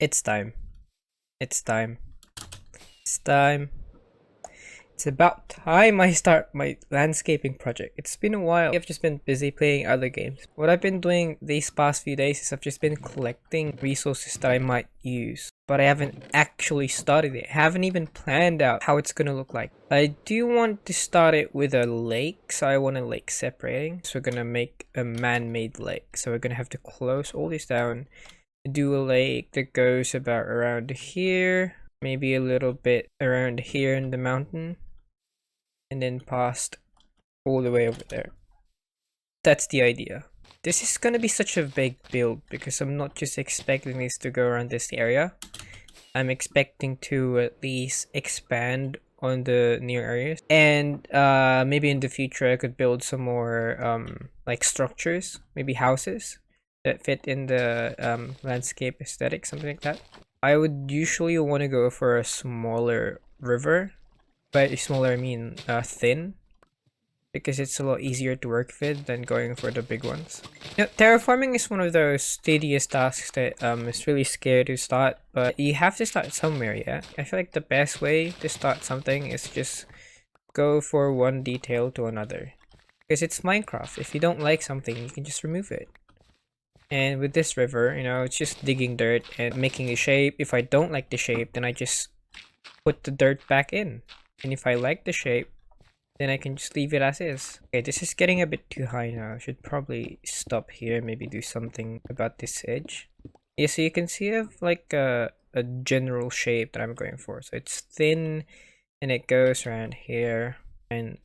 It's time. It's time. It's time. It's about time I start my landscaping project. It's been a while. I've just been busy playing other games. What I've been doing these past few days is I've just been collecting resources that I might use. But I haven't actually started it. I haven't even planned out how it's gonna look like. I do want to start it with a lake, so I want a lake separating. So we're gonna make a man-made lake. So we're gonna have to close all this down, do a lake that goes about around here, maybe a little bit around here in the mountain, and then past all the way over there. That's the idea. This is gonna be such a big build because I'm not just expecting this to go around this area. I'm expecting to at least expand on the near areas, and maybe in the future I could build some more like structures, maybe houses that fit in the landscape aesthetic, something like that. I would usually want to go for a smaller river. By smaller I mean thin, because it's a lot easier to work with than going for the big ones. You know, terraforming is one of those tedious tasks that is really scary to start, but you have to start somewhere, yeah? I feel like the best way to start something is just go for one detail to another. Because it's Minecraft. If you don't like something, you can just remove it. And with this river, you know, it's just digging dirt and making a shape. If I don't like the shape, then I just put the dirt back in. And if I like the shape, then I can just leave it as is. Okay, this is getting a bit too high now. I should probably stop here, maybe do something about this edge. Yeah, so you can see I have like a general shape that I'm going for. So it's thin and it goes around here and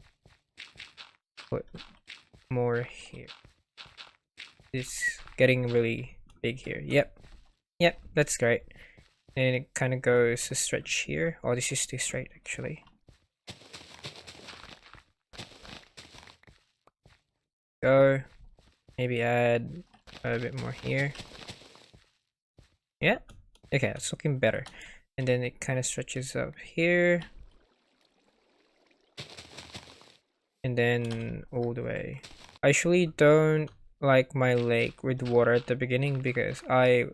put more here. It's getting really big here. Yep, that's great. And it kind of goes a stretch here. Oh, this is too straight actually. Go. Maybe add a bit more here. Yeah. Okay, that's looking better. And then it kind of stretches up here. And then all the way. I actually don't like my lake with water at the beginning because I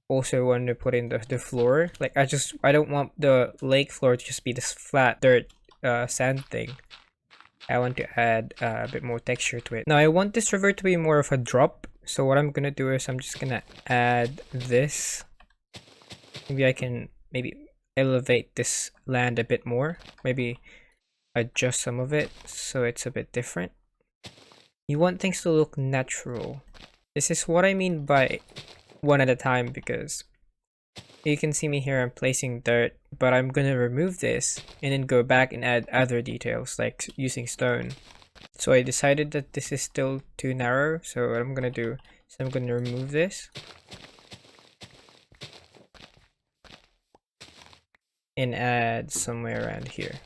also want to put in the floor. Like I don't want the lake floor to just be this flat dirt sand thing. I want to add a bit more texture to it. Now I want this river to be more of a drop. So what I'm gonna do is I'm just gonna add this. Maybe I can elevate this land a bit more. Maybe adjust some of it so it's a bit different. You want things to look natural. This is what I mean by one at a time, because you can see me here, I'm placing dirt, but I'm gonna remove this and then go back and add other details like using stone. So I decided that this is still too narrow, so what I'm gonna do is I'm gonna remove this and add somewhere around here.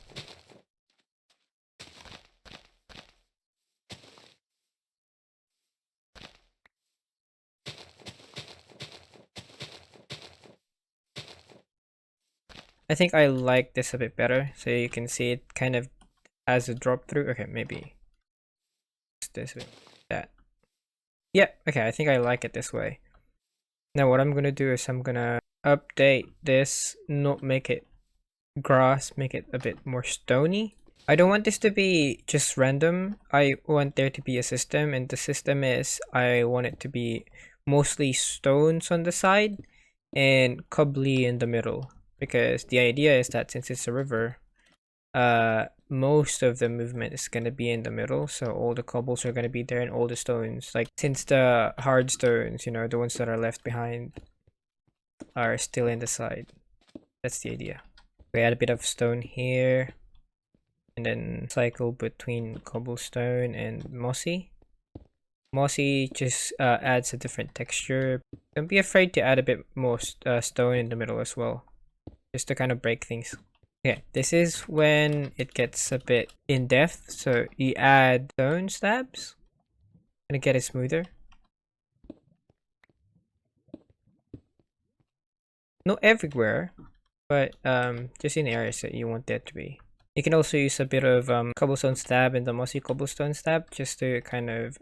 I think I like this a bit better, so you can see it kind of has a drop through. Okay, maybe this way, that. Yeah, okay, I think I like it this way. Now what I'm gonna do is I'm gonna update this, not make it grass, make it a bit more stony. I don't want this to be just random. I want there to be a system, and the system is I want it to be mostly stones on the side and cobbly in the middle. Because the idea is that since it's a river, most of the movement is going to be in the middle, so all the cobbles are going to be there and all the stones, like since the hard stones, you know, the ones that are left behind, are still in the side. That's the idea. We add a bit of stone here and then cycle between cobblestone and mossy. Mossy just adds a different texture. Don't be afraid to add a bit more stone in the middle as well, just to kind of break things. Okay, this is when it gets a bit in depth, so you add stone slabs and get it smoother. Not everywhere, but just in areas that you want that to be. You can also use a bit of cobblestone slab and the mossy cobblestone slab just to kind of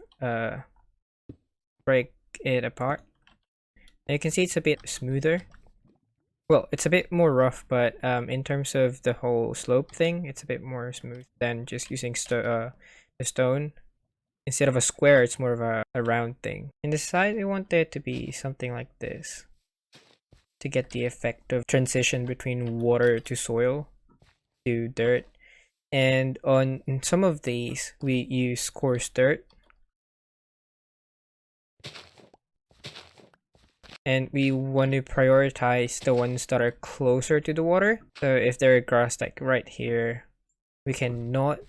break it apart. And you can see it's a bit smoother. well, it's a bit more rough, but in terms of the whole slope thing, it's a bit more smooth than just using the stone. Instead of a square, it's more of a round thing. In the side, I want there to be something like this to get the effect of transition between water to soil to dirt. And on some of these, we use coarse dirt. And we want to prioritize the ones that are closer to the water. So if there are grass like right here, we can not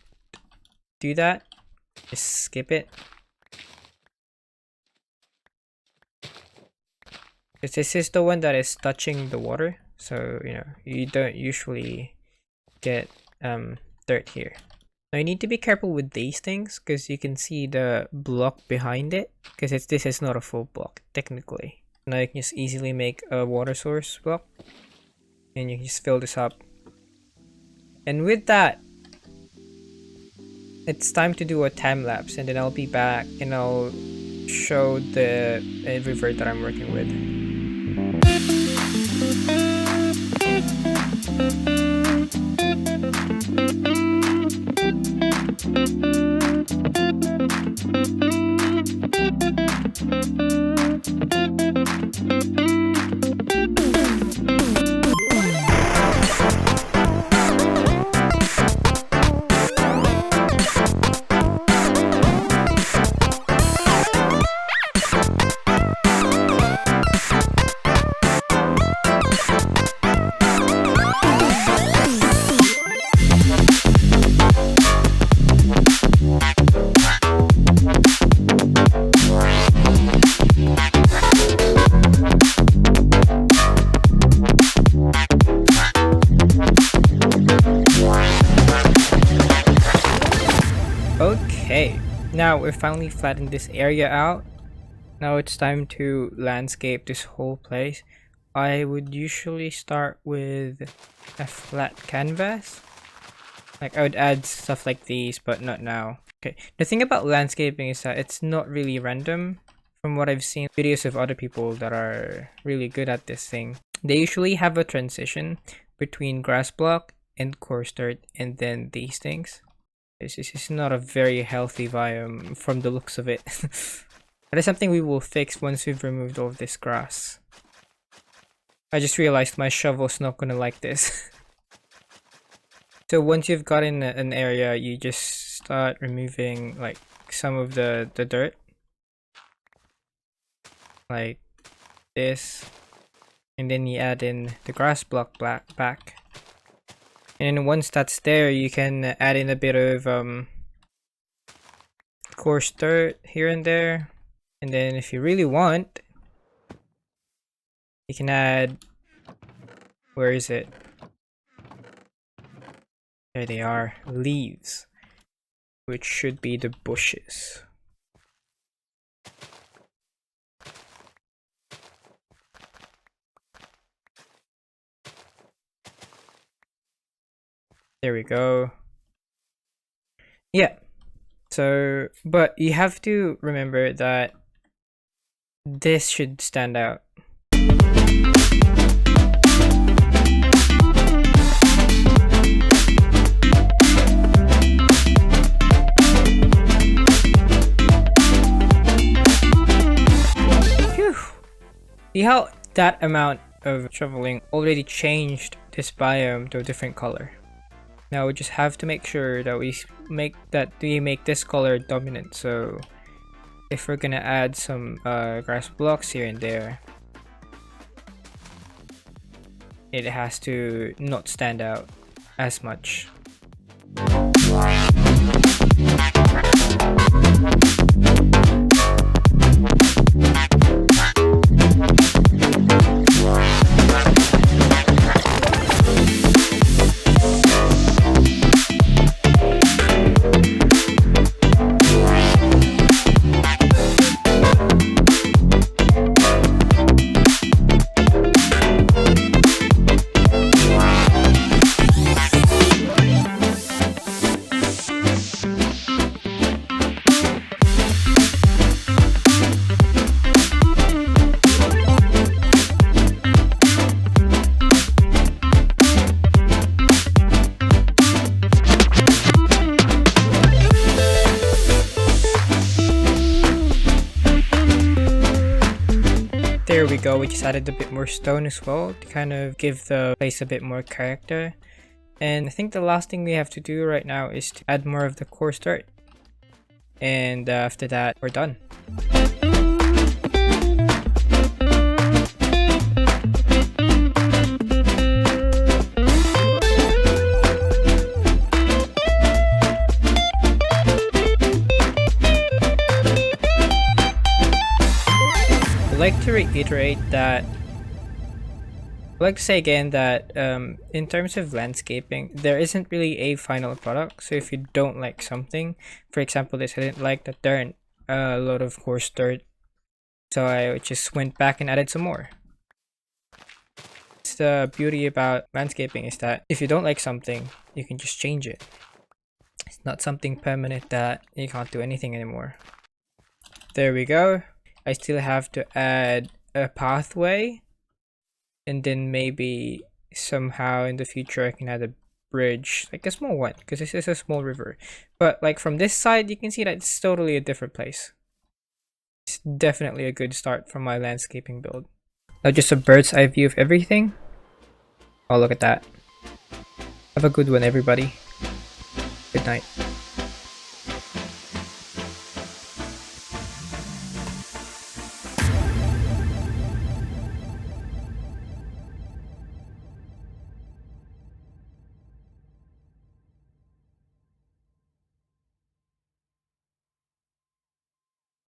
do that. Just skip it. Because this is the one that is touching the water. So, you know, you don't usually get dirt here. Now you need to be careful with these things because you can see the block behind it. Because this is not a full block, technically. Now you can just easily make a water source block. And you can just fill this up. And with that, it's time to do a time lapse, and then I'll be back and I'll show the river that I'm working with. Okay, now we're finally flattened this area out. Now it's time to landscape this whole place. I would usually start with a flat canvas. Like I would add stuff like these, but not now. Okay, the thing about landscaping is that it's not really random. From what I've seen videos of other people that are really good at this thing, they usually have a transition between grass block and coarse dirt and then these things. This is not a very healthy biome from the looks of it. That is something we will fix once we've removed all of this grass. I just realized my shovel's not gonna like this. So once you've gotten an area, you just start removing like some of the dirt. Like this. And then you add in the grass block back. And once that's there, you can add in a bit of coarse dirt here and there. And then if you really want, you can add, where is it? There they are, leaves, which should be the bushes. There we go. Yeah. So, but you have to remember that this should stand out. Phew. See how that amount of shoveling already changed this biome to a different color. Now we just have to make sure that we make this color dominant. So if we're gonna add some grass blocks here and there, it has to not stand out as much. go, we just added a bit more stone as well to kind of give the place a bit more character. And I think the last thing we have to do right now is to add more of the coarse dirt. And after that, we're done. I'd like to reiterate that I'd like to say again that in terms of landscaping, there isn't really a final product. So if you don't like something, for example, this, I didn't like that there are a lot of coarse dirt, so I just went back and added some more. It's the beauty about landscaping is that if you don't like something, you can just change it. It's not something permanent that you can't do anything anymore. There we go. I still have to add a pathway. And then maybe somehow in the future I can add a bridge, like a small one, because this is a small river. But like from this side, you can see that it's totally a different place. It's definitely a good start for my landscaping build. Now just a bird's eye view of everything. Oh, look at that. Have a good one, everybody. Good night.